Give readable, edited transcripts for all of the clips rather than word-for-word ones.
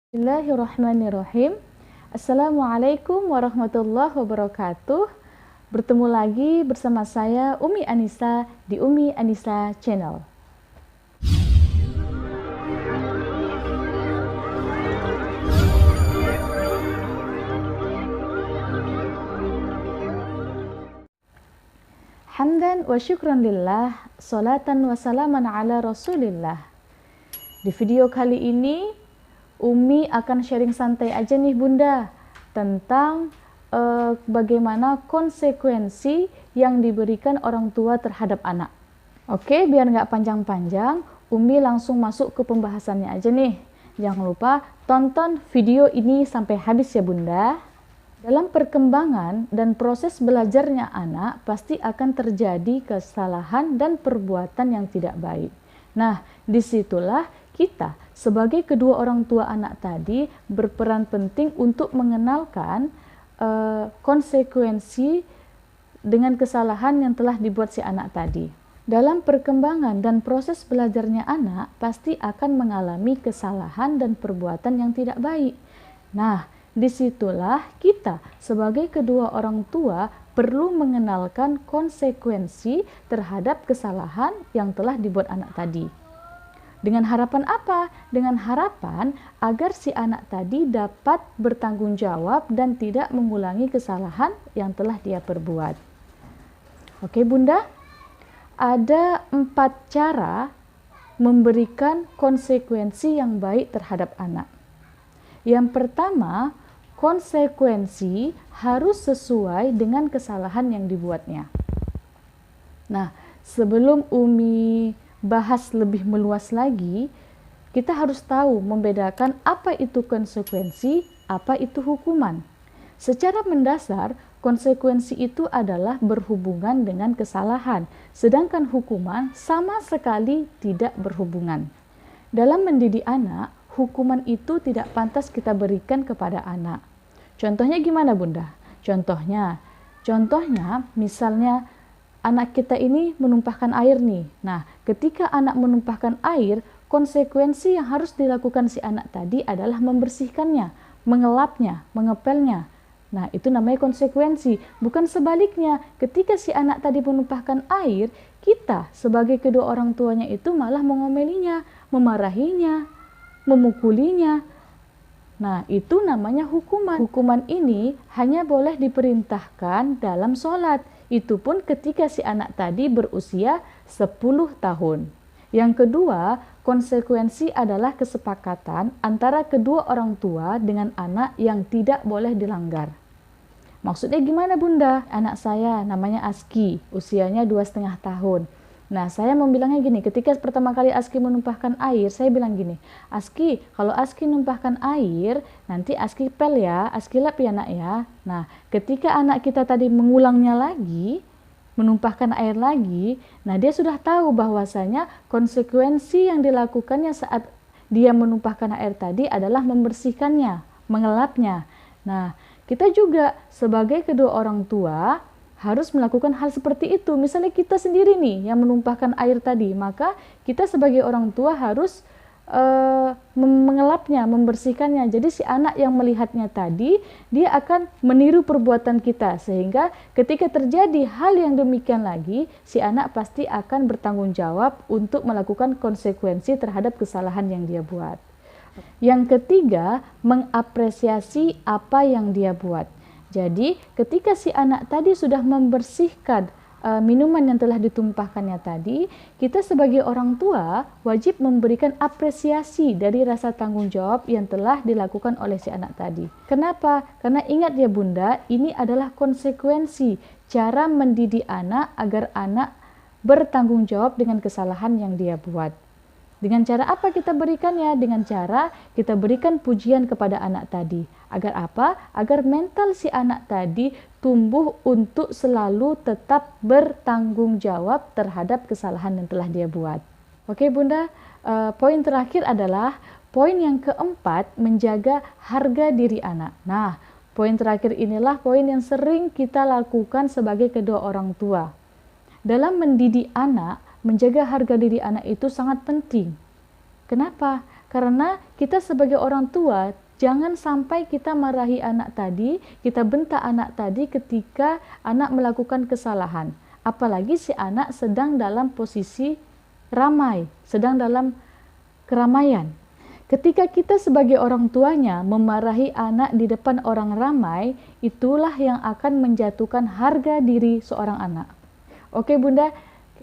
Bismillahirrahmanirrahim. Assalamualaikum warahmatullahi wabarakatuh. Bertemu lagi bersama saya Umi Anissa di Umi Anissa Channel. Hamdan wa syukran lillah, salatan wa salaman ala rasulillah. Di video kali ini Umi akan sharing santai aja nih Bunda tentang bagaimana konsekuensi yang diberikan orang tua terhadap anak. Oke, biar nggak panjang-panjang, Umi langsung masuk ke pembahasannya aja nih. Jangan lupa tonton video ini sampai habis ya Bunda. Dalam perkembangan dan proses belajarnya anak pasti akan terjadi kesalahan dan perbuatan yang tidak baik. Nah, disitulah kita sebagai kedua orang tua anak tadi berperan penting untuk mengenalkan konsekuensi dengan kesalahan yang telah dibuat si anak tadi. Dalam perkembangan dan proses belajarnya anak pasti akan mengalami kesalahan dan perbuatan yang tidak baik. Nah, disitulah kita sebagai kedua orang tua perlu mengenalkan konsekuensi terhadap kesalahan yang telah dibuat anak tadi. Dengan harapan apa? Dengan harapan agar si anak tadi dapat bertanggung jawab dan tidak mengulangi kesalahan yang telah dia perbuat. Oke Bunda, ada 4 cara memberikan konsekuensi yang baik terhadap anak. Yang pertama, konsekuensi harus sesuai dengan kesalahan yang dibuatnya. Nah, sebelum Umi bahas lebih meluas lagi, kita harus tahu membedakan apa itu konsekuensi, apa itu hukuman. Secara mendasar, konsekuensi itu adalah berhubungan dengan kesalahan, sedangkan hukuman sama sekali tidak berhubungan. Dalam mendidik anak, hukuman itu tidak pantas kita berikan kepada anak. Contohnya gimana Bunda? Contohnya misalnya anak kita ini menumpahkan air nih. Nah, ketika anak menumpahkan air, konsekuensi yang harus dilakukan si anak tadi adalah membersihkannya, mengelapnya, mengepelnya. Nah, itu namanya konsekuensi. Bukan sebaliknya, ketika si anak tadi menumpahkan air, kita sebagai kedua orang tuanya itu malah mengomelinya, memarahinya, memukulinya. Nah, itu namanya hukuman. Hukuman ini hanya boleh diperintahkan dalam sholat. Itu pun ketika si anak tadi berusia 10 tahun. Yang kedua, konsekuensi adalah kesepakatan antara kedua orang tua dengan anak yang tidak boleh dilanggar. Maksudnya gimana Bunda? Anak saya namanya Aski, usianya 2,5 tahun. Nah, saya membilangnya gini, ketika pertama kali Aski menumpahkan air, saya bilang gini, Aski, kalau Aski numpahkan air, nanti Aski pel ya, Aski lap ya nak ya. Nah, ketika anak kita tadi mengulangnya lagi, menumpahkan air lagi, nah dia sudah tahu bahwasanya konsekuensi yang dilakukannya saat dia menumpahkan air tadi adalah membersihkannya, mengelapnya. Nah, kita juga sebagai kedua orang tua harus melakukan hal seperti itu. Misalnya kita sendiri nih yang menumpahkan air tadi, maka kita sebagai orang tua harus mengelapnya, membersihkannya. Jadi si anak yang melihatnya tadi, dia akan meniru perbuatan kita, sehingga ketika terjadi hal yang demikian lagi, si anak pasti akan bertanggung jawab untuk melakukan konsekuensi terhadap kesalahan yang dia buat. Yang ketiga, mengapresiasi apa yang dia buat. Jadi ketika si anak tadi sudah membersihkan minuman yang telah ditumpahkannya tadi, kita sebagai orang tua wajib memberikan apresiasi dari rasa tanggung jawab yang telah dilakukan oleh si anak tadi. Kenapa? Karena ingat ya Bunda, ini adalah konsekuensi cara mendidik anak agar anak bertanggung jawab dengan kesalahan yang dia buat. Dengan cara apa kita berikannya? Dengan cara kita berikan pujian kepada anak tadi. Agar apa? Agar mental si anak tadi tumbuh untuk selalu tetap bertanggung jawab terhadap kesalahan yang telah dia buat. Oke Bunda, poin terakhir adalah poin yang keempat, menjaga harga diri anak. Nah, poin terakhir inilah poin yang sering kita lakukan sebagai kedua orang tua. Dalam mendidik anak, menjaga harga diri anak itu sangat penting. Kenapa? Karena kita sebagai orang tua, jangan sampai kita marahi anak tadi, kita bentak anak tadi ketika anak melakukan kesalahan. Apalagi si anak sedang dalam posisi ramai, sedang dalam keramaian. Ketika kita sebagai orang tuanya memarahi anak di depan orang ramai, itulah yang akan menjatuhkan harga diri seorang anak. Oke Bunda,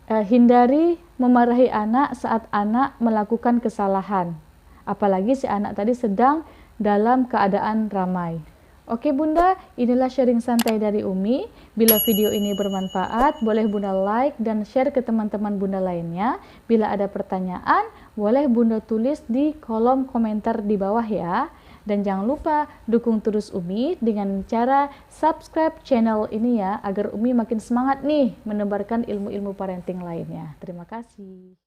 hindari memarahi anak saat anak melakukan kesalahan. Apalagi si anak tadi sedang dalam keadaan ramai. Oke Bunda, inilah sharing santai dari Umi. Bila video ini bermanfaat, boleh Bunda like dan share ke teman-teman Bunda lainnya. Bila ada pertanyaan, boleh Bunda tulis di kolom komentar di bawah ya. Dan jangan lupa dukung terus Umi dengan cara subscribe channel ini ya, agar Umi makin semangat nih menebarkan ilmu-ilmu parenting lainnya. Terima kasih.